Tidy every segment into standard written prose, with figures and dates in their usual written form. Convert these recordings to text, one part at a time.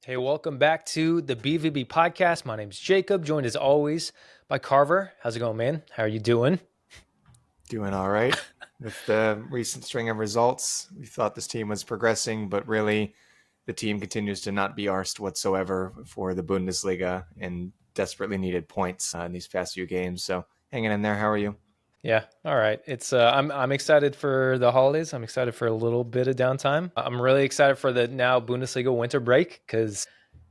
Hey, welcome back to the BVB podcast. My name's Jacob, joined as always by Carver. How's it going, man? How are you doing? Doing all right. With the recent string of results, we thought this team was progressing, but really the team continues to not be arsed whatsoever for the Bundesliga and desperately needed points in these past few games. So hanging in there. How are you? Yeah, all right. It's I'm excited for the holidays. I'm excited for a little bit of downtime. I'm really excited for the now Bundesliga winter break because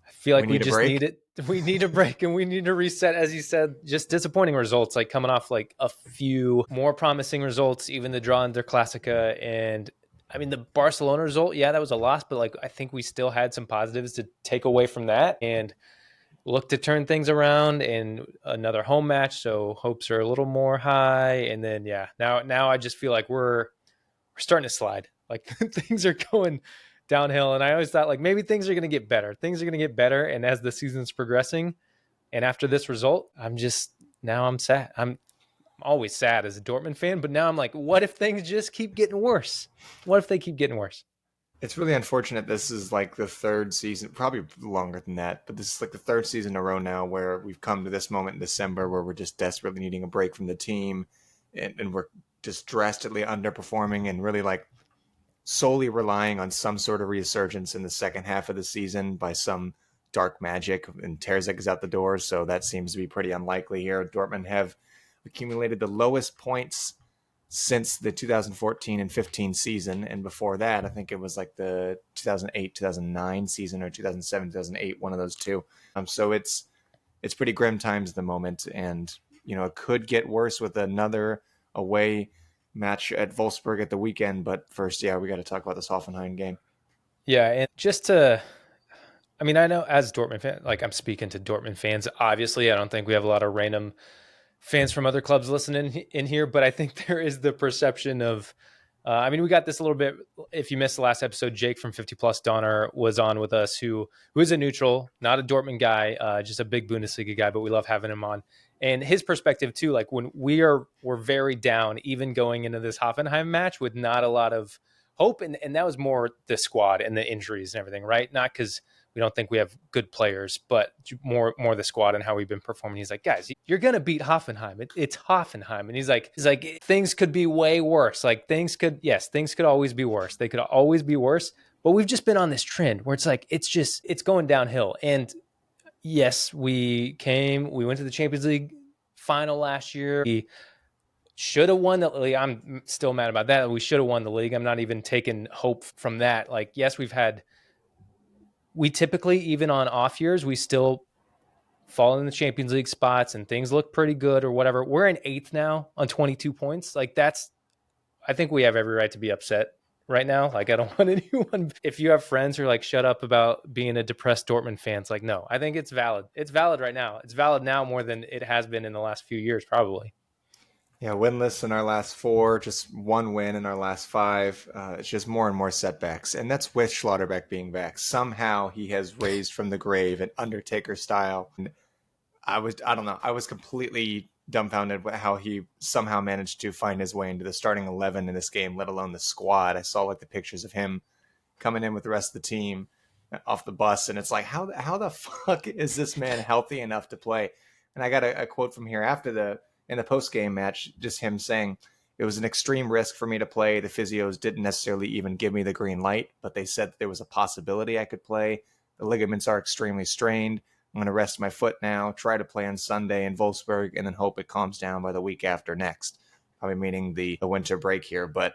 I feel We like we need a just break. need it. We need a break and we need to reset, as you said. Just disappointing results, like coming off like a few more promising results, even the draw in Der Klassiker, and I mean the Barcelona result. Yeah, that was a loss, but like I think we still had some positives to take away from that and look to turn things around in another home match. So hopes are a little more high, and then yeah, now I just feel like we're starting to slide. Like things are going downhill. And I always thought like maybe things are going to get better. Things are going to get better. And as the season's progressing, and after this result, I'm sad. I'm always sad as a Dortmund fan, but now I'm like, what if things just keep getting worse? What if they keep getting worse? It's really unfortunate. This is like the third season, probably longer than that, but this is like the third season in a row now where we've come to this moment in December where we're just desperately needing a break from the team and we're just drastically underperforming and really like solely relying on some sort of resurgence in the second half of the season by some dark magic, and Terzic is out the door, so that seems to be pretty unlikely here. Dortmund have accumulated the lowest points since the 2014 and 15 season, and before that, I think it was like the 2008 2009 season or 2007 2008, one of those two. So it's pretty grim times at the moment, and it could get worse with another away match at Wolfsburg at the weekend. But first, yeah, we got to talk about this Hoffenheim game. Yeah, and just to I mean, I know as Dortmund fan, like I'm speaking to Dortmund fans. Obviously, I don't think we have a lot of random fans from other clubs listening in here, but I think there is the perception of. I mean, we got this a little bit. If you missed the last episode, Jake from 50 Plus Donner was on with us, who is a neutral, not a Dortmund guy, just a big Bundesliga guy, but we love having him on. And his perspective too, like when we're very down, even going into this Hoffenheim match with not a lot of hope, and that was more the squad and the injuries and everything, right? Not because we don't think we have good players, but more the squad and how we've been performing. He's like, guys, you're gonna beat Hoffenheim. It's Hoffenheim, and he's like, things could be way worse. Like things could always be worse. They could always be worse. But we've just been on this trend where it's like it's going downhill. And yes, we went to the Champions League final last year. We should have won the league. I'm still mad about that. We should have won the league. I'm not even taking hope from that. Like, yes, we typically, even on off years, we still fall in the Champions League spots and things look pretty good or whatever. We're in eighth now on 22 points. Like I think we have every right to be upset right now. Like I don't want anyone, if you have friends who are like, shut up about being a depressed Dortmund fan, it's like, no, I think it's valid. It's valid right now. It's valid now more than it has been in the last few years, probably. Yeah, winless in our last four, just one win in our last five. It's just more and more setbacks, and that's with Schlotterbeck being back. Somehow he has raised from the grave in Undertaker style. And I don't know, I was completely dumbfounded with how he somehow managed to find his way into the starting 11 in this game, let alone the squad. I saw like the pictures of him coming in with the rest of the team off the bus, and it's like, how the fuck is this man healthy enough to play? And I got a quote from here after the in the post game match, just him saying it was an extreme risk for me to play. The physios didn't necessarily even give me the green light, but they said that there was a possibility I could play. The ligaments are extremely strained. I'm going to rest my foot now, try to play on Sunday in Wolfsburg, and then hope it calms down by the week after next. Probably meaning the winter break here. But,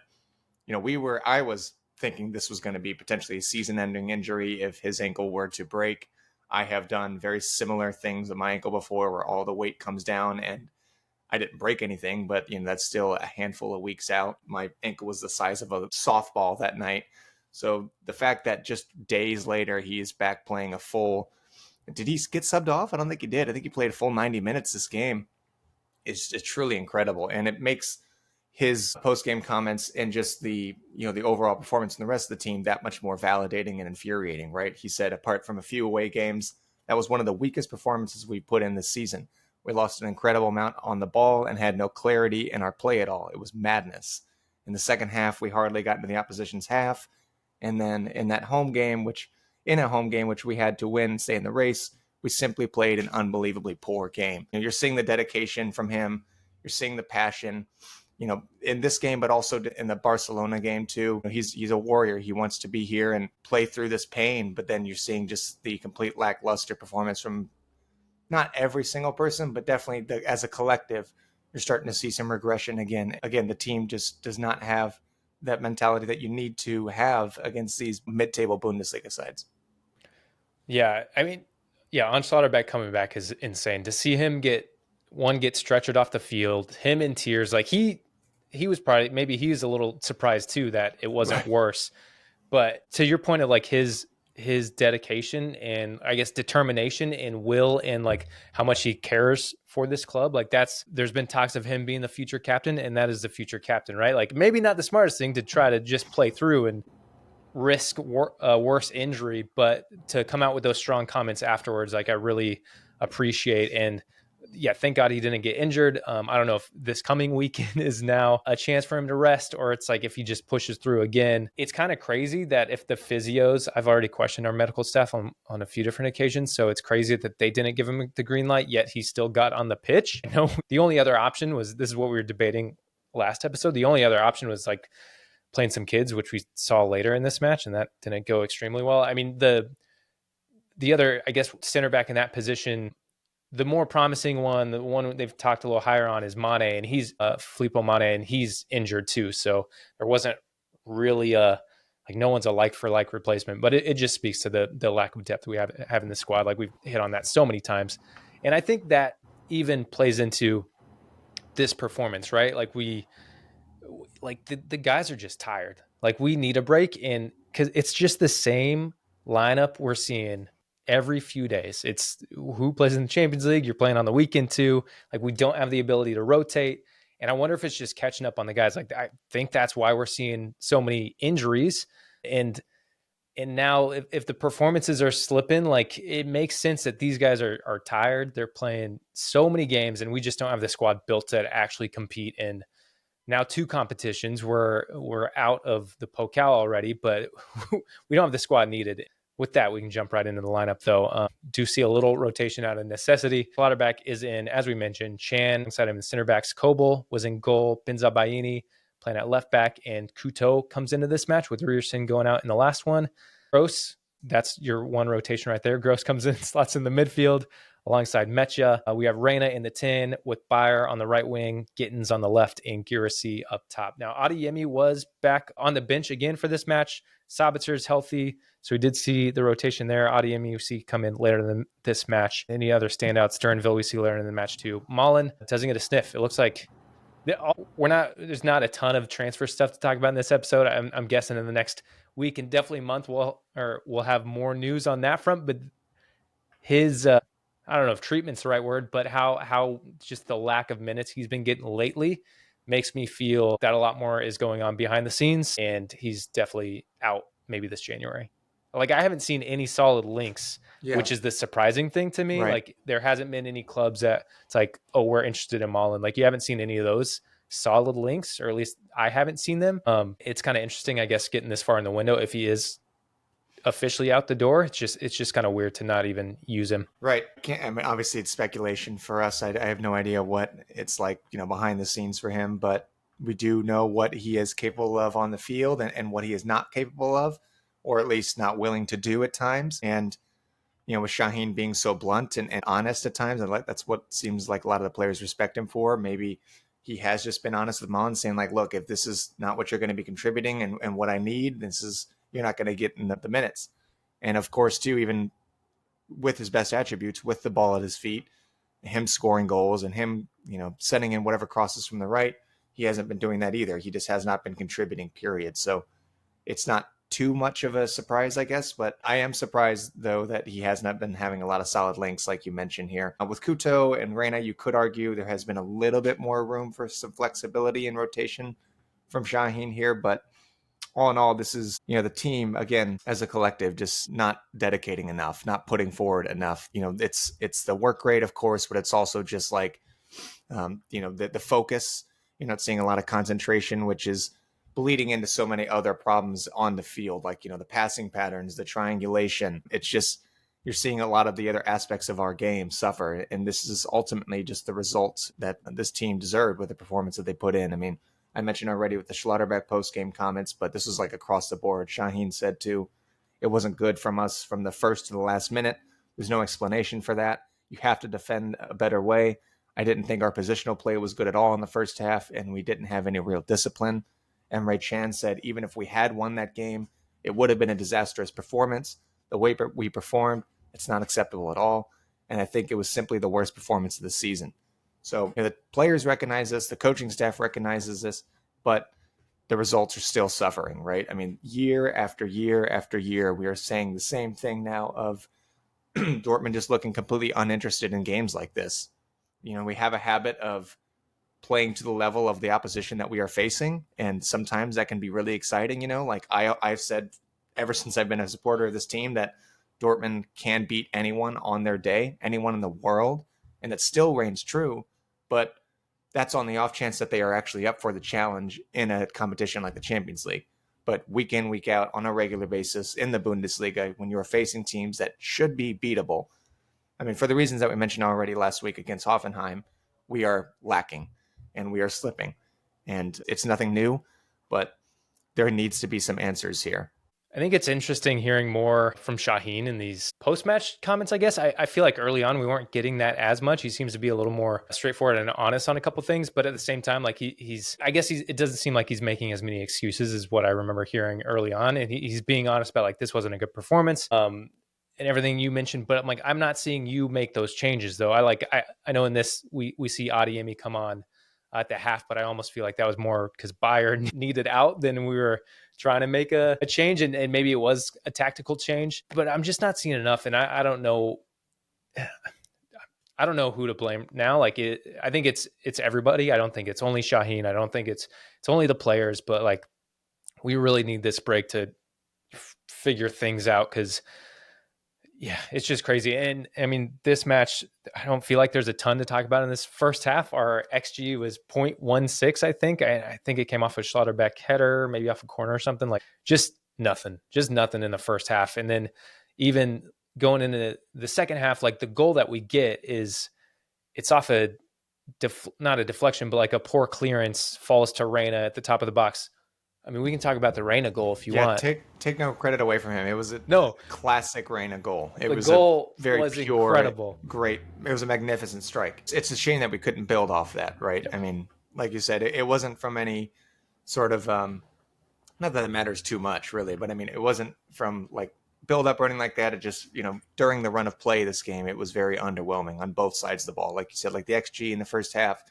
I was thinking this was going to be potentially a season ending injury if his ankle were to break. I have done very similar things with my ankle before where all the weight comes down and I didn't break anything, but that's still a handful of weeks out. My ankle was the size of a softball that night. So the fact that just days later he is back playing a full. Did he get subbed off? I don't think he did. I think he played a full 90 minutes this game. It's truly incredible, and it makes his post-game comments and just the overall performance in the rest of the team that much more validating and infuriating, right? He said, apart from a few away games, that was one of the weakest performances we put in this season. We lost an incredible amount on the ball and had no clarity in our play at all. It was madness. In the second half, we hardly got into the opposition's half. And then in that home game, which in a home game, which we had to win, stay in the race. We simply played an unbelievably poor game. You're seeing the dedication from him. You're seeing the passion, in this game, but also in the Barcelona game too. He's a warrior. He wants to be here and play through this pain, but then you're seeing just the complete lackluster performance from not every single person, but definitely as a collective. You're starting to see some regression again. Again, the team just does not have that mentality that you need to have against these mid-table Bundesliga sides. Yeah, I mean, yeah, on Schlotterbeck coming back is insane. To see him get stretchered off the field, him in tears, like he was probably, maybe he was a little surprised too that it wasn't Right. worse. But to your point of like his dedication and I guess determination and will and like how much he cares for this club, like there's been talks of him being the future captain, and that is the future captain, right? Like maybe not the smartest thing to try to just play through and risk worse injury, but to come out with those strong comments afterwards, like I really appreciate. And yeah, thank God he didn't get injured. I don't know if this coming weekend is now a chance for him to rest, or it's like if he just pushes through again. It's kind of crazy that if the physios, I've already questioned our medical staff on a few different occasions, so it's crazy that they didn't give him the green light, yet he still got on the pitch. The only other option was, this is what we were debating last episode, the only other option was like playing some kids, which we saw later in this match, and that didn't go extremely well. I mean, the other, I guess, center back in that position, the more promising one, the one they've talked a little higher on, is Mane, and he's Filippo Mane, and he's injured too. So there wasn't really no one's a like for like replacement, but it just speaks to the lack of depth we have in the squad. Like we've hit on that so many times, and I think that even plays into this performance, right? The guys are just tired. Like we need a break, and because it's just the same lineup we're seeing every few days. It's who plays in the Champions League. You're playing on the weekend too. Like we don't have the ability to rotate. And I wonder if it's just catching up on the guys. Like I think that's why we're seeing so many injuries. And now if the performances are slipping, like it makes sense that these guys are tired. They're playing so many games, and we just don't have the squad built to actually compete in now 2 competitions. We're out of the Pokal already, but we don't have the squad needed. With that, we can jump right into the lineup, though. Do see a little rotation out of necessity. Schlotterbeck is in, as we mentioned, Chan. Alongside him, the center backs, Kobel was in goal, Benzabaini playing at left back, and Couto comes into this match with Rierson going out in the last one. Gross, that's your one rotation right there. Gross comes in, slots in the midfield alongside Mecha. We have Reyna in the 10 with Bayer on the right wing, Gittens on the left, and Girassi up top. Now, Adeyemi was back on the bench again for this match. Sabitzer's healthy, so we did see the rotation there. Adeyemi we see come in later than this match. Any other standouts? Sternville we see later in the match too. Mullen doesn't get a sniff. It looks like there's not a ton of transfer stuff to talk about in this episode. I'm guessing in the next week and definitely month we'll have more news on that front. But his I don't know if treatment's the right word, but how just the lack of minutes he's been getting lately makes me feel that a lot more is going on behind the scenes, and he's definitely out maybe this January. Like I haven't seen any solid links, which is the surprising thing to me. Right. Like there hasn't been any clubs that it's like, oh, we're interested in Mullen. Like you haven't seen any of those solid links, or at least I haven't seen them. It's kind of interesting, I guess, getting this far in the window. If he is officially out the door, it's just kind of weird to not even use him. Right. I mean, obviously it's speculation for us. I have no idea what it's like, behind the scenes for him, but we do know what he is capable of on the field and what he is not capable of, or at least not willing to do at times. And, with Şahin being so blunt and honest at times, and that's what seems like a lot of the players respect him for. Maybe he has just been honest with Mullen, saying like, look, if this is not what you're going to be contributing and what I need, you're not going to get in the minutes. And of course, too, even with his best attributes, with the ball at his feet, him scoring goals and him, sending in whatever crosses from the right, he hasn't been doing that either. He just has not been contributing, period. So it's not too much of a surprise, I guess, but I am surprised, though, that he has not been having a lot of solid links like you mentioned here. With Couto and Reyna, you could argue there has been a little bit more room for some flexibility in rotation from Şahin here, but all in all, this is, the team, again, as a collective, just not dedicating enough, not putting forward enough. It's the work rate, of course, but it's also just like, the focus. You're not seeing a lot of concentration, which is bleeding into so many other problems on the field, like, the passing patterns, the triangulation. It's just, you're seeing a lot of the other aspects of our game suffer. And this is ultimately just the results that this team deserved with the performance that they put in. I mean, I mentioned already with the Schlotterbeck post-game comments, but this was like across the board. Shaheen said too, it wasn't good from us from the first to the last minute. There's no explanation for that. You have to defend a better way. I didn't think our positional play was good at all in the first half, and we didn't have any real discipline. And Ray Chan said even if we had won that game, it would have been a disastrous performance. The way we performed, it's not acceptable at all. And I think it was simply the worst performance of the season. So the players recognize this, the coaching staff recognizes this, but the results are still suffering, right? I mean, year after year after year, we are saying the same thing now of Dortmund just looking completely uninterested in games like this. We have a habit of playing to the level of the opposition that we are facing, and sometimes that can be really exciting. Like I've said ever since I've been a supporter of this team that Dortmund can beat anyone on their day, anyone in the world, and that still reigns true. But that's on the off chance that they are actually up for the challenge in a competition like the Champions League. But week in, week out, on a regular basis in the Bundesliga, when you are facing teams that should be beatable, I mean, for the reasons that we mentioned already last week against Hoffenheim, we are lacking and we are slipping. And it's nothing new, but there needs to be some answers here. I think it's interesting hearing more from Shaheen in these post-match comments, I guess. I feel like early on we weren't getting that as much. He seems to be a little more straightforward and honest on a couple things, but at the same time, like it doesn't seem like he's making as many excuses as what I remember hearing early on. And he's being honest about like, this wasn't a good performance. And everything you mentioned, but I'm like, I'm not seeing you make those changes though. I know in this, we see Adeyemi come on at the half, but I almost feel like that was more because Bayern needed out than we were trying to make a change, and maybe it was a tactical change, but I'm just not seeing enough. And I don't know. I don't know who to blame now. I think it's everybody. I don't think it's only Shaheen. I don't think it's only the players, but like we really need this break to figure things out because yeah, it's just crazy. And I mean, this match, I don't feel like there's a ton to talk about in this first half. Our XG was 0.16, I think. I think it came off a Schlotterbeck header, maybe off a corner or something. Like just nothing in the first half. And then even going into the second half, like the goal that we get it's off not a deflection, but like a poor clearance, falls to Reyna at the top of the box. I mean, we can talk about the Reyna goal if you want. Take no credit away from him. It was a No, classic Reyna goal. It the was goal a very was pure, incredible. great. It was a magnificent strike. It's a shame that we couldn't build off that, right? Yep. I mean, like you said, it wasn't from any sort of not that it matters too much, really, but I mean, it wasn't from like build up running like that. It just, during the run of play this game, it was very underwhelming on both sides of the ball. Like you said, like the XG in the first half,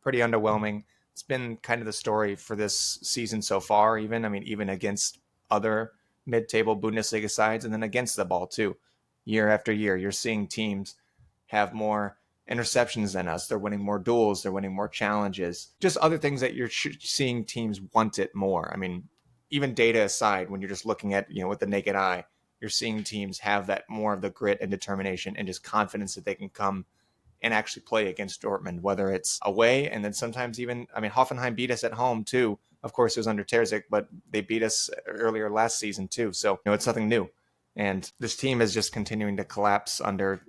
pretty underwhelming. It's been kind of the story for this season so far, even against other mid-table Bundesliga sides and then against the ball too. Year after year, you're seeing teams have more interceptions than us. They're winning more duels. They're winning more challenges. Just other things that you're seeing teams want it more. I mean, even data aside, when you're just looking at, with the naked eye, you're seeing teams have that more of the grit and determination and just confidence that they can come and actually play against Dortmund, whether it's away and then sometimes even, Hoffenheim beat us at home too. Of course, it was under Terzic, but they beat us earlier last season too. So, it's nothing new. And this team is just continuing to collapse under,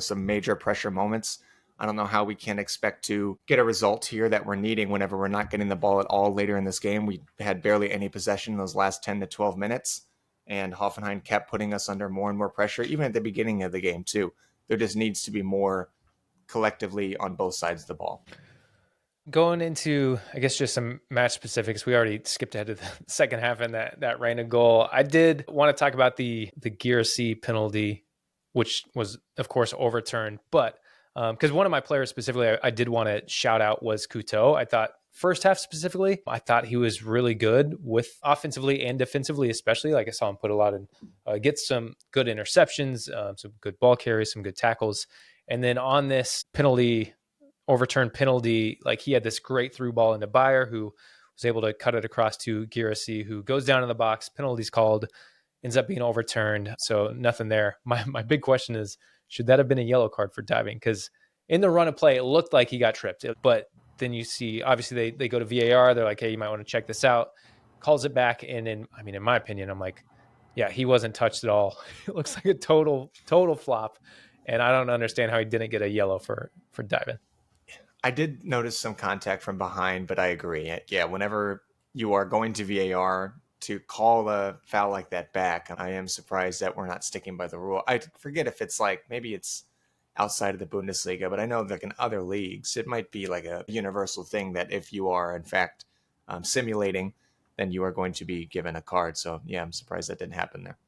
some major pressure moments. I don't know how we can expect to get a result here that we're needing whenever we're not getting the ball at all later in this game. We had barely any possession in those last 10 to 12 minutes, and Hoffenheim kept putting us under more and more pressure, even at the beginning of the game too. There just needs to be more collectively on both sides of the ball. Going into, I guess, just some match specifics. We already skipped ahead to the second half and that Reyna goal. I did want to talk about the Girassi penalty, which was, of course, overturned. But because one of my players specifically I did want to shout out was Couto. I thought first half specifically, I thought he was really good with offensively and defensively, especially. Like I saw him put a lot in, get some good interceptions, some good ball carries, some good tackles. And then on this overturned penalty, like he had this great through ball into Bayer, who was able to cut it across to Girassi, who goes down in the box. Penalty's called, ends up being overturned. So nothing there. My big question is, should that have been a yellow card for diving? Because in the run of play, it looked like he got tripped. But then you see, obviously, they go to VAR. They're like, hey, you might want to check this out. calls it back. And in my opinion, I'm like, yeah, he wasn't touched at all. It looks like a total flop. And I don't understand how he didn't get a yellow for diving. I did notice some contact from behind, but I agree. Yeah, whenever you are going to VAR to call a foul like that back, I am surprised that we're not sticking by the rule. I forget if it's like maybe it's outside of the Bundesliga, but I know like in other leagues, it might be like a universal thing that if you are in fact simulating, then you are going to be given a card. So yeah, I'm surprised that didn't happen there.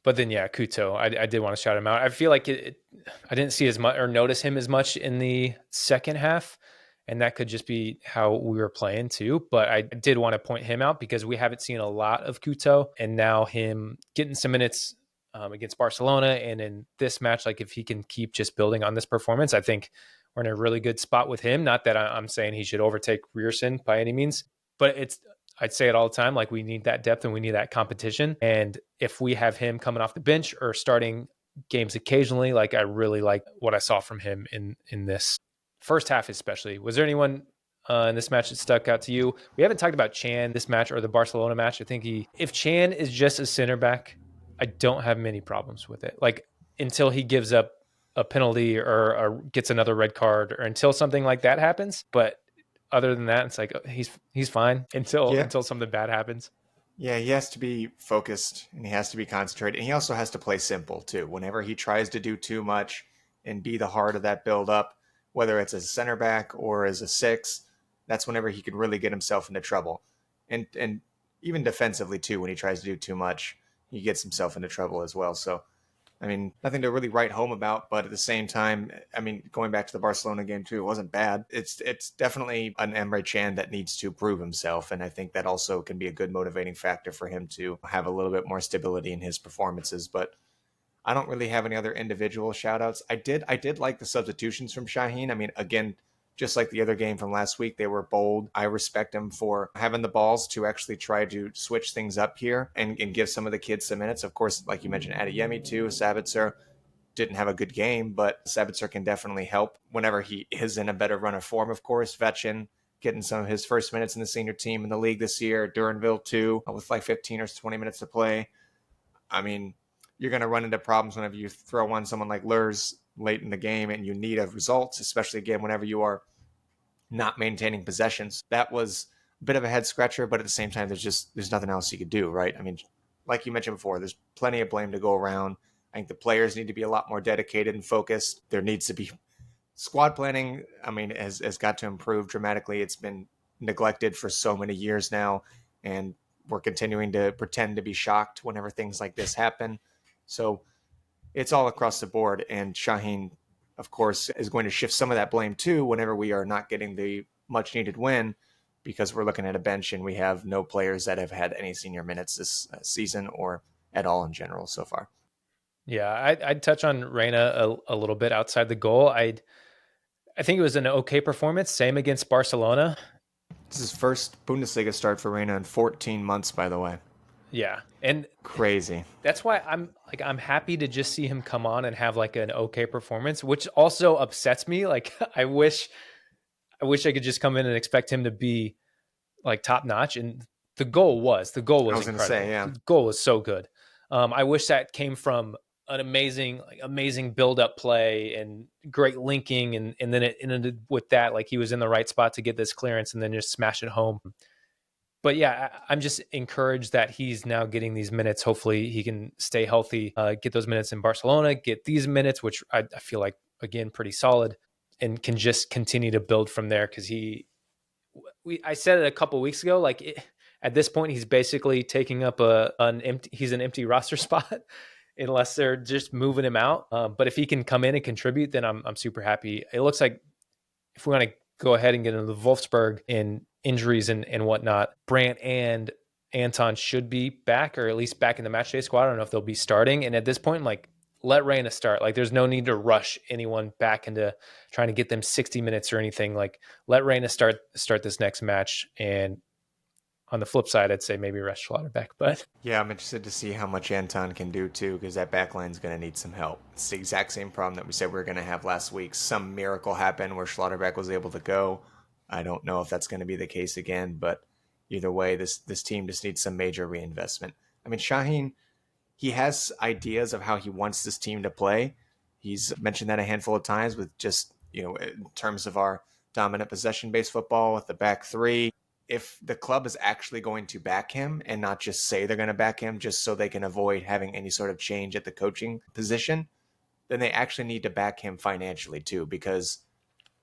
But then, yeah, Kuto, I did want to shout him out. I feel like I didn't see as much or notice him as much in the second half, and that could just be how we were playing too. But I did want to point him out because we haven't seen a lot of Kuto, and now him getting some minutes against Barcelona, and in this match, like if he can keep just building on this performance, I think we're in a really good spot with him. Not that I'm saying he should overtake Rierson by any means, but I'd say it all the time. Like we need that depth and we need that competition. And if we have him coming off the bench or starting games occasionally, like I really like what I saw from him in this first half, especially. Was there anyone in this match that stuck out to you? We haven't talked about Chan this match or the Barcelona match. I think if Chan is just a center back, I don't have many problems with it. Like until he gives up a penalty or gets another red card or until something like that happens. But other than that, it's like he's fine Yeah, until something bad happens. yeah, he has to be focused and he has to be concentrated. And he also has to play simple too. Whenever he tries to do too much and be the heart of that build up, whether it's as a center back or as a six, that's whenever he could really get himself into trouble. And even defensively too, when he tries to do too much, he gets himself into trouble as well. So I mean, nothing to really write home about, but at the same time, I mean, going back to the Barcelona game too, it wasn't bad. It's definitely an Emre Can that needs to prove himself, and I think that also can be a good motivating factor for him to have a little bit more stability in his performances. But I don't really have any other individual shout outs. I did like the substitutions from Shaheen. I mean, again, just like the other game from last week, they were bold. I respect him for having the balls to actually try to switch things up here and give some of the kids some minutes. Of course, like you mentioned, Adeyemi too, Sabitzer didn't have a good game, but Sabitzer can definitely help whenever he is in a better run of form, of course. Vetchin getting some of his first minutes in the senior team in the league this year. Duranville too, with like 15 or 20 minutes to play. I mean, you're going to run into problems whenever you throw on someone like Lurs late in the game and you need a result, especially again whenever you are not maintaining possessions. That was a bit of a head scratcher, but at the same time, there's nothing else you could do, right? I mean, like you mentioned before, there's plenty of blame to go around. I think the players need to be a lot more dedicated and focused. There needs to be squad planning. I mean, has got to improve dramatically. It's been neglected for so many years now, and we're continuing to pretend to be shocked whenever things like this happen. So it's all across the board. And Shaheen, of course, is going to shift some of that blame too whenever we are not getting the much needed win, because we're looking at a bench and we have no players that have had any senior minutes this season or at all in general so far. Yeah, I'd touch on Reyna a little bit outside the goal. I think it was an okay performance. Same against Barcelona. This is first Bundesliga start for Reyna in 14 months, by the way. Yeah, and Crazy. that's why I'm happy to just see him come on and have like an okay performance, which also upsets me. Like I wish I could just come in and expect him to be like top notch. And the goal I was was going to say, incredible. yeah. The goal was so good. I wish that came from an amazing build up play and great linking, and then it ended with that. Like he was in the right spot to get this clearance and then just smash it home. But yeah, I'm just encouraged that he's now getting these minutes. Hopefully, he can stay healthy, get those minutes in Barcelona, get these minutes, which I feel like again pretty solid, and can just continue to build from there. Because I said it a couple weeks ago, like at this point, he's basically taking up he's an empty roster spot, unless they're just moving him out. But if he can come in and contribute, then I'm super happy. It looks like if we want to go ahead and get into the Wolfsburg and injuries and whatnot, Brandt and Anton should be back, or at least back in the matchday squad. I don't know if they'll be starting. And at this point, like, let Reyna start. Like, there's no need to rush anyone back into trying to get them 60 minutes or anything. Like, let Reyna start this next match. And on the flip side, I'd say maybe rest Schlotterbeck. But Yeah, I'm interested to see how much Anton can do too, because that back line's going to need some help. It's the exact same problem that we said we were going to have last week. Some miracle happened where Schlotterbeck was able to go. I don't know if that's going to be the case again, but either way, this team just needs some major reinvestment. I mean, Shaheen, he has ideas of how he wants this team to play. He's mentioned that a handful of times with just, in terms of our dominant possession based football with the back three. If the club is actually going to back him and not just say they're going to back him just so they can avoid having any sort of change at the coaching position, then they actually need to back him financially too, because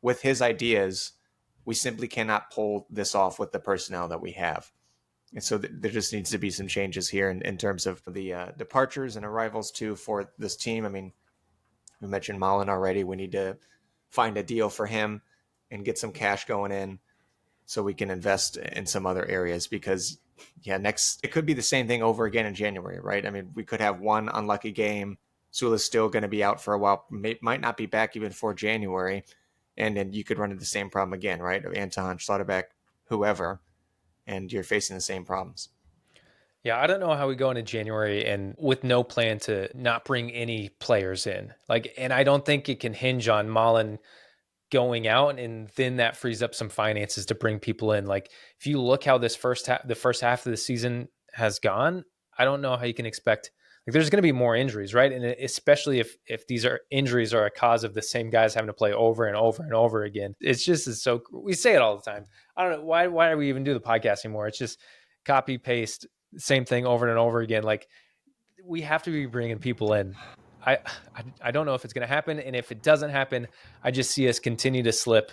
with his ideas, we simply cannot pull this off with the personnel that we have. And so there just needs to be some changes here in terms of the departures and arrivals too for this team. I mean, we mentioned Mullen already. We need to find a deal for him and get some cash going in so we can invest in some other areas, because it could be the same thing over again in January, right? I mean, we could have one unlucky game. Sula's still going to be out for a while, might not be back even for January. And then you could run into the same problem again, right? Anton, Schlotterbeck, whoever, and you're facing the same problems. Yeah, I don't know how we go into January and with no plan to not bring any players in. And I don't think it can hinge on Mullen going out, and then that frees up some finances to bring people in. Like, if you look how the first half of the season has gone, I don't know how you can expect, like, there's going to be more injuries, right? And especially if these injuries are a cause of the same guys having to play over and over and over again. It's just so we say it all the time. I don't know why do we even do the podcast anymore? It's just copy paste same thing over and over again. Like, we have to be bringing people in. I don't know if it's going to happen, and if it doesn't happen, I just see us continue to slip,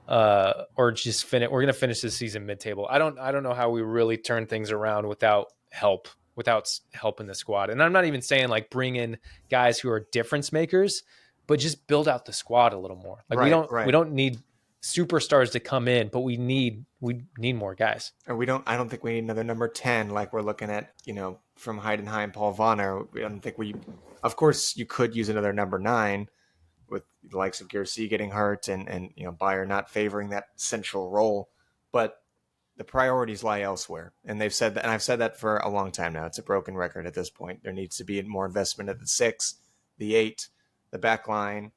or just finish. We're going to finish this season mid-table. I don't know how we really turn things around without help in the squad. And I'm not even saying like bring in guys who are difference makers, but just build out the squad a little more. Like, Right. we don't need superstars to come in, but we need more guys. Or I don't think we need another number 10 like we're looking at, from Heidenheim, Paul Vonner. I don't think of course, you could use another number 9 with the likes of Gersi getting hurt and Bayer not favoring that central role. But the priorities lie elsewhere. And they've said that, and I've said that for a long time now. It's a broken record at this point. There needs to be more investment at the 6, the 8, the back line,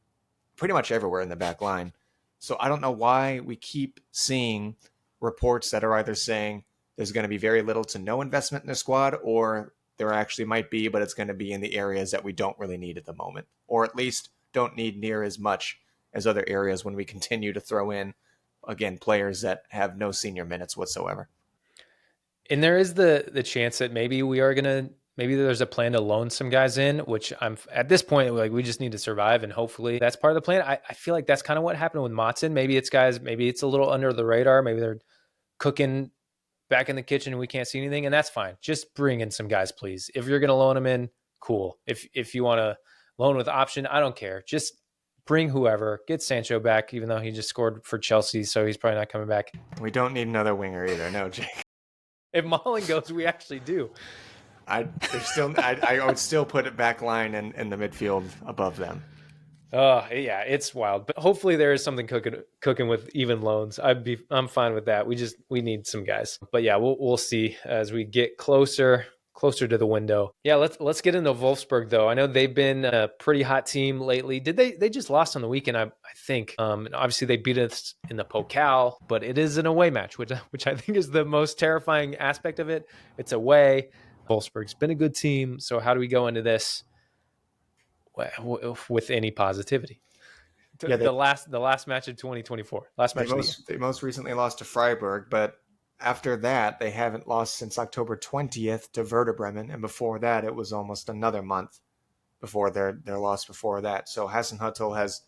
pretty much everywhere in the back line. So I don't know why we keep seeing reports that are either saying there's going to be very little to no investment in the squad, or there actually might be, but it's going to be in the areas that we don't really need at the moment, or at least don't need near as much as other areas when we continue to throw in, again, players that have no senior minutes whatsoever. And there is the chance that maybe there's a plan to loan some guys in, which I'm at this point, like, we just need to survive, and hopefully that's part of the plan. I feel like that's kind of what happened with Matson. Maybe it's guys, maybe it's a little under the radar. Maybe they're cooking back in the kitchen and we can't see anything, and that's fine. Just bring in some guys, please. If you're going to loan them in, cool. If you want to loan with option, I don't care. Just bring whoever. Get Sancho back, even though he just scored for Chelsea, so he's probably not coming back. We don't need another winger either. No, Jake. If Mullen goes, we actually do. I would still put it back line in the midfield above them. Oh yeah, it's wild. But hopefully there is something cooking with even loans. I'm fine with that. We need some guys. But yeah, we'll see as we get closer to the window. Yeah, let's get into Wolfsburg though. I know they've been a pretty hot team lately. Did they just lost on the weekend? I think. And obviously they beat us in the Pokal, but it is an away match, which I think is the most terrifying aspect of it. It's away. Wolfsburg's been a good team. So how do we go into this with any positivity? Yeah, the last match of 2024. Last match they most recently lost to Freiburg, but after that, they haven't lost since October 20th to Werder Bremen, and before that, it was almost another month before their loss before that. So Hasenhüttl has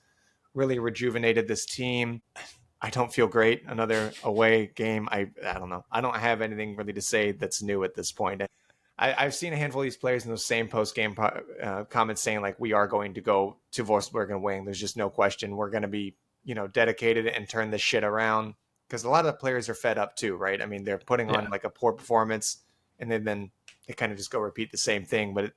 really rejuvenated this team. I don't feel great. Another away game. I don't know. I don't have anything really to say that's new at this point. I've seen a handful of these players in those same post-game comments saying, like, we are going to go to Wolfsburg and win. There's just no question. We're going to be, dedicated and turn this shit around. Because a lot of the players are fed up too, right? I mean, they're putting on like a poor performance, and then they kind of just go repeat the same thing. But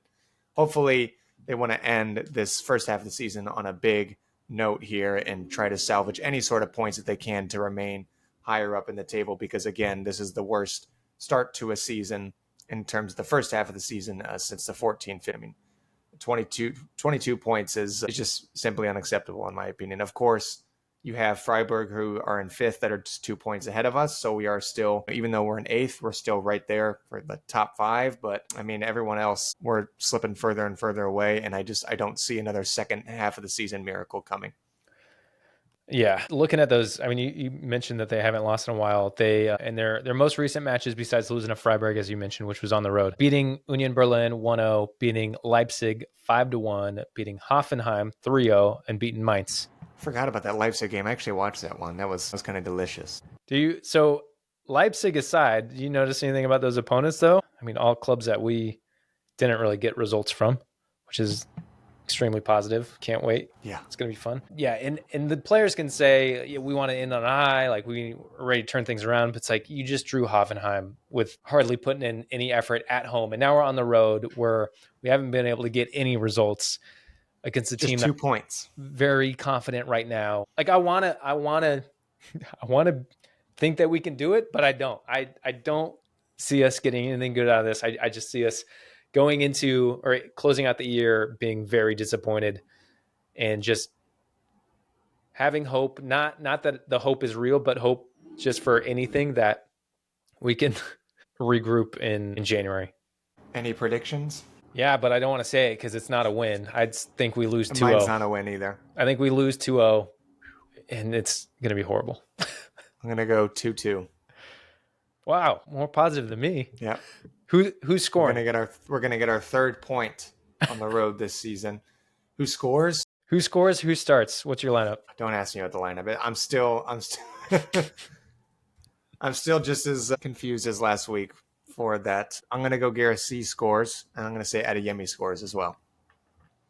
hopefully they want to end this first half of the season on a big note here and try to salvage any sort of points that they can to remain higher up in the table. Because again, this is the worst start to a season in terms of the first half of the season since the 14-15. I mean, 22 points is just simply unacceptable in my opinion. Of course, You have Freiburg, who are in fifth, that are just 2 points ahead of us. So we are still, even though we're in eighth, we're still right there for the top five. But I mean, everyone else, we're slipping further and further away. And I don't see another second half of the season miracle coming. Yeah, looking at those, I mean, you mentioned that they haven't lost in a while. They in their most recent matches, besides losing to Freiburg, as you mentioned, which was on the road, beating Union Berlin 1-0, beating Leipzig 5-1, beating Hoffenheim 3-0, and beating Mainz. Forgot about that Leipzig game. I actually watched that one. That was kind of delicious. So Leipzig aside, do you notice anything about those opponents though? I mean, all clubs that we didn't really get results from, which is extremely positive. Can't wait. Yeah. It's going to be fun. Yeah. And the players can say, yeah, we want to end on a high, like we are ready to turn things around. But it's like you just drew Hoffenheim with hardly putting in any effort at home. And now we're on the road where we haven't been able to get any results against a Just team 2 points. very confident right now. Like I want to think that we can do it, but I don't. I don't see us getting anything good out of this. I just see us going into or closing out the year being very disappointed and just having hope. Not that the hope is real, but hope just for anything that we can regroup in January. Any predictions? Yeah, but I don't want to say it because it's not a win. I think we lose 2-0. Mine's not a win either. I think we lose 2-0, and it's going to be horrible. I'm going to go 2-2. Wow, more positive than me. Yeah. Who's scoring? We're gonna get our third point on the road this season. Who scores? Who scores? Who starts? What's your lineup? Don't ask me about the lineup. I'm still just as confused as last week for that. I'm gonna go Gareth C scores, and I'm gonna say Adeyemi scores as well.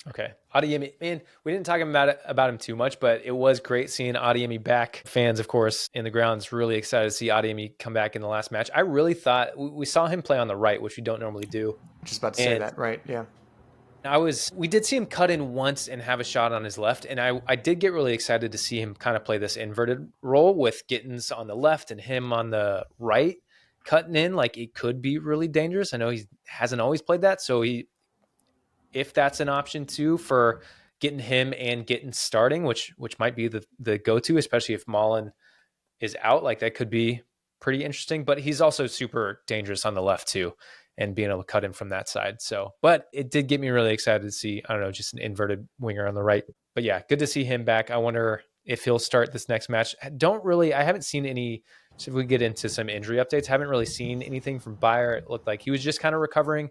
Okay. Adeyemi, man, we didn't talk about him too much, but it was great seeing Adeyemi back. Fans, of course, in the grounds really excited to see Adeyemi come back in the last match. I really thought we saw him play on the right, which we don't normally do. Just about to say that, right? Yeah. We did see him cut in once and have a shot on his left. And I did get really excited to see him kind of play this inverted role with Gittens on the left and him on the right cutting in. Like it could be really dangerous. I know he hasn't always played that. So if that's an option too for getting him and getting starting, which might be the go-to, especially if Mullen is out, like that could be pretty interesting. But he's also super dangerous on the left too, and being able to cut him from that side. So, but it did get me really excited to see, I don't know, just an inverted winger on the right. But yeah, good to see him back. I wonder if he'll start this next match. I haven't seen any, so if we get into some injury updates, haven't really seen anything from Bayer. It looked like he was just kind of recovering.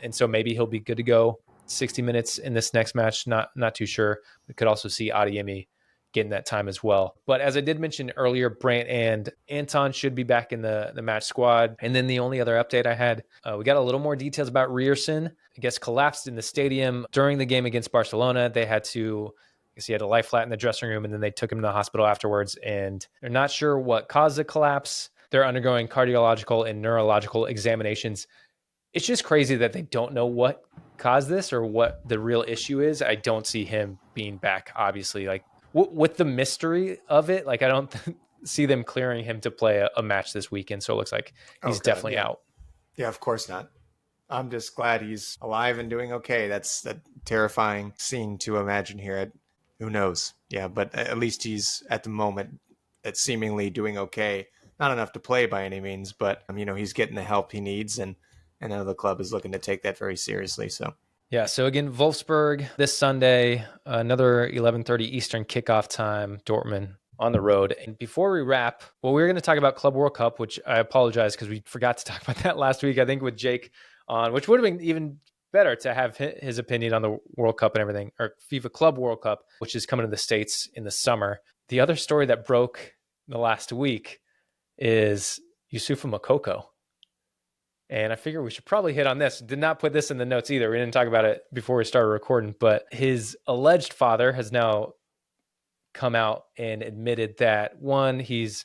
And so maybe he'll be good to go 60 minutes in this next match. Not too sure. We could also see Adeyemi getting that time as well. But as I did mention earlier, Brandt and Anton should be back in the match squad. And then the only other update I had, we got a little more details about Rierson. I guess collapsed in the stadium during the game against Barcelona. They had to, I guess he had a lie flat in the dressing room, and then they took him to the hospital afterwards. And they're not sure what caused the collapse. They're undergoing cardiological and neurological examinations. It's just crazy that they don't know what caused this or what the real issue is. I don't see him being back, obviously. Like with the mystery of it, like I don't see them clearing him to play a match this weekend. So it looks like he's definitely out. Yeah, of course not. I'm just glad he's alive and doing okay. That's a terrifying scene to imagine here. Who knows? Yeah, but at least he's at the moment it's seemingly doing okay. Not enough to play by any means, but he's getting the help he needs, and I know the club is looking to take that very seriously. So yeah. So again, Wolfsburg this Sunday, another 11:30 Eastern kickoff time. Dortmund on the road. And before we wrap, well, we're going to talk about Club World Cup, which I apologize because we forgot to talk about that last week. I think with Jake on, which would have been even better to have his opinion on the World Cup and everything, or FIFA Club World Cup, which is coming to the States in the summer. The other story that broke the last week is Youssoufa Moukoko. And I figure we should probably hit on this. Did not put this in the notes either. We didn't talk about it before we started recording, but his alleged father has now come out and admitted that one, he's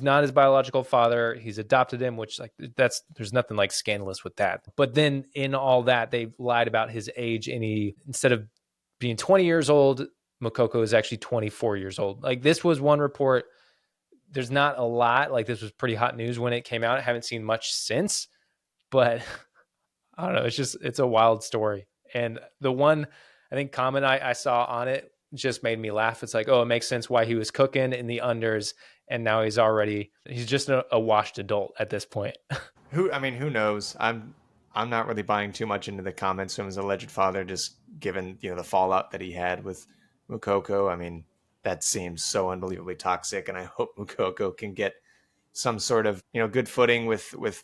not his biological father. He's adopted him, which there's nothing like scandalous with that. But then in all that, they lied about his age, and instead of being 20 years old, Moukoko is actually 24 years old. Like this was one report. There's not a lot. Like this was pretty hot news when it came out. I haven't seen much since. But I don't know. It's a wild story. And the one, I think, comment I saw on it just made me laugh. It's like, oh, it makes sense why he was cooking in the unders, and now he's just a washed adult at this point. Who knows? I'm not really buying too much into the comments from his alleged father, just given the fallout that he had with Moukoko. I mean, that seems so unbelievably toxic, and I hope Moukoko can get some sort of good footing with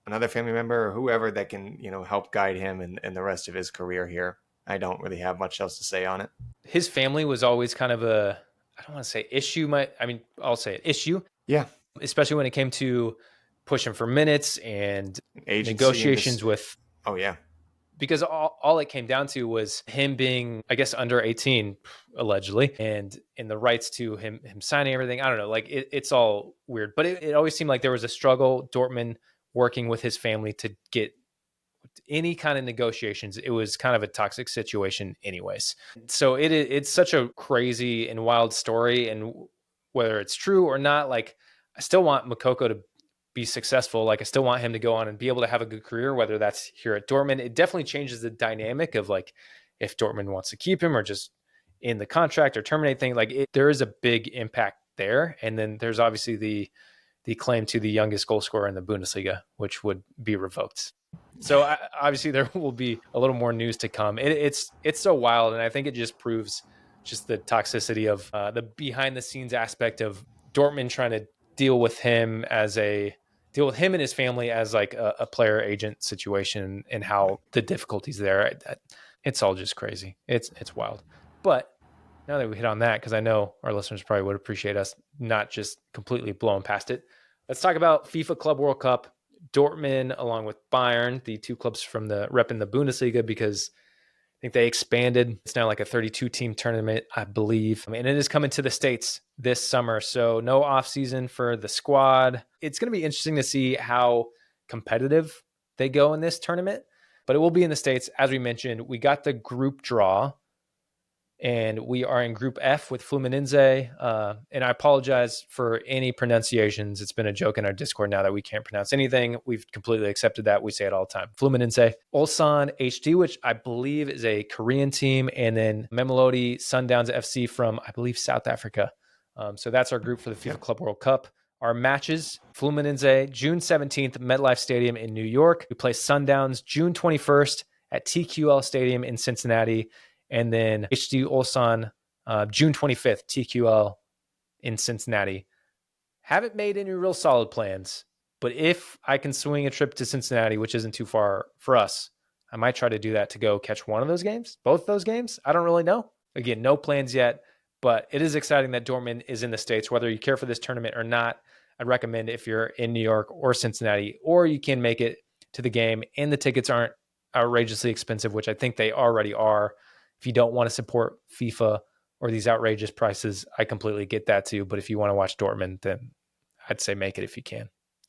another family member or whoever that can help guide him in the rest of his career here. I don't really have much else to say on it. His family was always kind of a, I don't want to say issue. I'll say it, issue, Yeah, especially when it came to pushing for minutes and agency and negotiations just with, oh yeah, because all it came down to was him being, I guess, under 18 allegedly, and in the rights to him signing everything. I don't know, like it's all weird, but it always seemed like there was a struggle, Dortmund working with his family to get any kind of negotiations. It was kind of a toxic situation anyways. So it's such a crazy and wild story, and whether it's true or not, like I still want Moukoko to be successful. Like I still want him to go on and be able to have a good career, whether that's here at Dortmund. It definitely changes the dynamic of like if Dortmund wants to keep him or just in the contract or terminate things. Like there is a big impact there. And then there's obviously the claim to the youngest goal scorer in the Bundesliga, which would be revoked. So obviously there will be a little more news to come. It's so wild, and I think it just proves just the toxicity of the behind the scenes aspect of Dortmund trying to deal with him and his family as like a player agent situation, and how the difficulties there. It's all just crazy. It's wild. But now that we hit on that, because I know our listeners probably would appreciate us not just completely blowing past it, let's talk about FIFA Club World Cup. Dortmund, along with Bayern, the two clubs from the rep in the Bundesliga, because I think they expanded. It's now like a 32 team tournament, I believe. And it is coming to the States this summer. So no off season for the squad. It's going to be interesting to see how competitive they go in this tournament, but it will be in the States. As we mentioned, we got the group draw, and we are in Group F with Fluminense. And I apologize for any pronunciations. It's been a joke in our Discord now that we can't pronounce anything. We've completely accepted that. We say it all the time. Fluminense, Ulsan HD, which I believe is a Korean team, and then Mamelodi Sundowns FC from, I believe, South Africa. So that's our group for the FIFA Club World Cup. Our matches: Fluminense, June 17th, MetLife Stadium in New York. We play Sundowns June 21st at TQL Stadium in Cincinnati. And then HD Ulsan, June 25th, TQL in Cincinnati. Haven't made any real solid plans, but if I can swing a trip to Cincinnati, which isn't too far for us, I might try to do that to go catch one of those games, both those games. I don't really know. Again, no plans yet, but it is exciting that Dortmund is in the States. Whether you care for this tournament or not, I'd recommend if you're in New York or Cincinnati, or you can make it to the game and the tickets aren't outrageously expensive, which I think they already are. If you don't want to support FIFA or these outrageous prices, I completely get that too. But if you want to watch Dortmund, then I'd say make it if you can.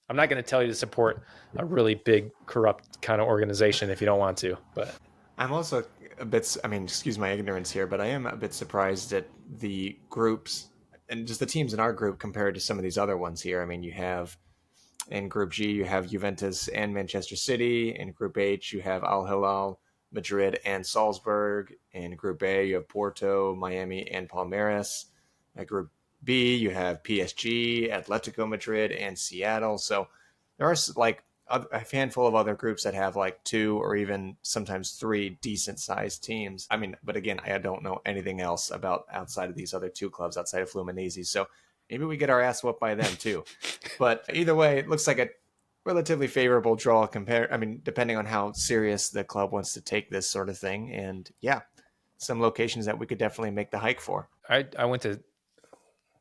I'm not going to tell you to support a really big, corrupt kind of organization if you don't want to. But I'm also a bit, I mean, excuse my ignorance here, but I am a bit surprised at the groups and just the teams in our group compared to some of these other ones here. I mean, you have in Group G, you have Juventus and Manchester City. In Group H, you have Al Hilal, Madrid, and Salzburg. In Group A, you have Porto, Miami, and Palmeiras. At Group B, you have PSG, Atletico Madrid, and Seattle. So there are like a handful of other groups that have like two or even sometimes three decent sized teams. I mean, but again, I don't know anything else about outside of these other two clubs outside of Fluminense. So maybe we get our ass whooped by them too. But either way, it looks like a relatively favorable draw depending on how serious the club wants to take this sort of thing. And yeah, some locations that we could definitely make the hike for. I went to,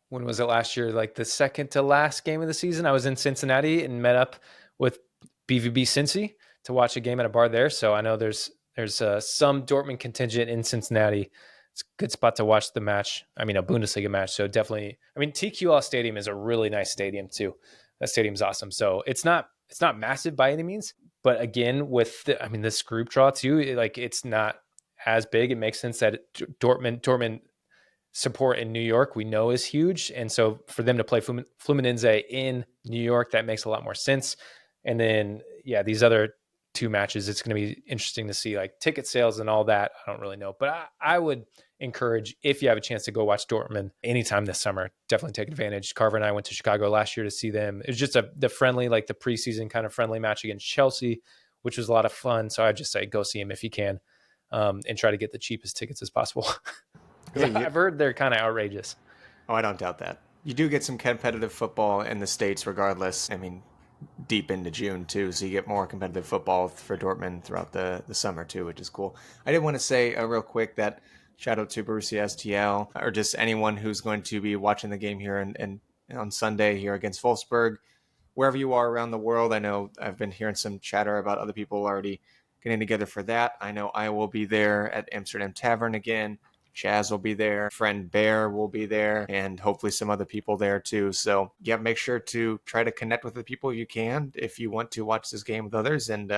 when was it last year? Like the second to last game of the season. I was in Cincinnati and met up with BVB Cincy to watch a game at a bar there. So I know there's some Dortmund contingent in Cincinnati. It's a good spot to watch the match. I mean, a Bundesliga match. So definitely, I mean, TQL Stadium is a really nice stadium too. That stadium's awesome. So it's not massive by any means, but again, with this group draw too, like it's not as big. It makes sense that Dortmund support in New York we know is huge, and so for them to play Fluminense in New York, that makes a lot more sense. And then these other two matches, it's going to be interesting to see like ticket sales and all that. I don't really know, but I would, encourage, if you have a chance to go watch Dortmund anytime this summer, definitely take advantage. Carver and I went to Chicago last year to see them. It was just the friendly, like the preseason kind of friendly match against Chelsea, which was a lot of fun. So I'd just say go see them if you can, and try to get the cheapest tickets as possible. Because Yeah, I've heard they're kind of outrageous. oh, I don't doubt that. You do get some competitive football in the States regardless. I mean, deep into June too, so you get more competitive football for Dortmund throughout the summer too, which is cool. I did want to say real quick that shout out to Borussia STL or just anyone who's going to be watching the game here and on Sunday here against Wolfsburg, wherever you are around the world. I know I've been hearing some chatter about other people already getting together for that. I know I will be there at Amsterdam Tavern again. Chaz will be there, friend Bear will be there, and hopefully some other people there too. So yeah, make sure to try to connect with the people you can if you want to watch this game with others, and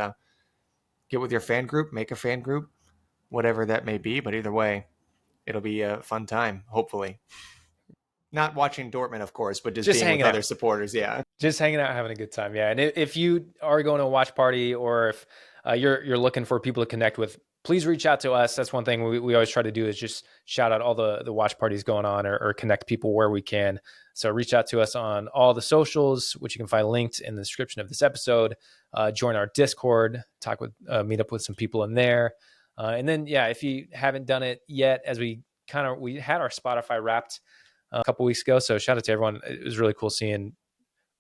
get with your fan group, make a fan group, whatever that may be. But either way, it'll be a fun time, hopefully. Not watching Dortmund, of course, but just Just being with hanging other out. supporters. Yeah. Just hanging out, having a good time. Yeah. And if you are going to a watch party, or if you're looking for people to connect with, please reach out to us. That's one thing we always try to do, is just shout out all the watch parties going on, or connect people where we can. So reach out to us on all the socials, which you can find linked in the description of this episode. Join our Discord, meet up with some people in there. And then, yeah, if you haven't done it yet, as we had our Spotify wrapped a couple weeks ago. So shout out to everyone. It was really cool seeing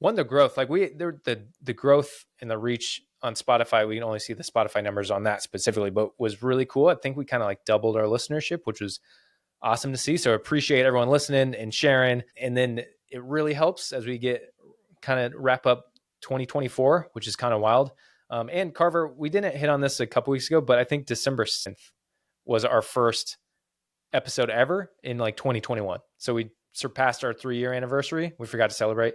the growth. Like the growth and the reach on Spotify. We can only see the Spotify numbers on that specifically, but was really cool. I think we kind of like doubled our listenership, which was awesome to see. So appreciate everyone listening and sharing. And then it really helps as we get kind of wrap up 2024, which is kind of wild. And Carver, we didn't hit on this a couple weeks ago, but I think December 7th was our first episode ever in like 2021. So we surpassed our 3-year anniversary. We forgot to celebrate.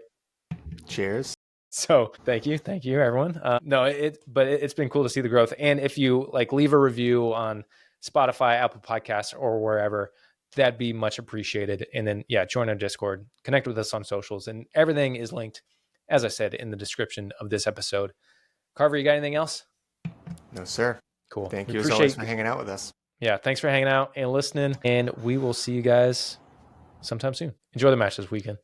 Cheers. So thank you, everyone. But it's been cool to see the growth. And if you like leave a review on Spotify, Apple Podcasts, or wherever, that'd be much appreciated. And then join our Discord, connect with us on socials, and everything is linked, as I said, in the description of this episode. Carver, you got anything else? No, sir. Cool. Thank you as always for hanging out with us. Yeah, thanks for hanging out and listening. And we will see you guys sometime soon. Enjoy the match this weekend.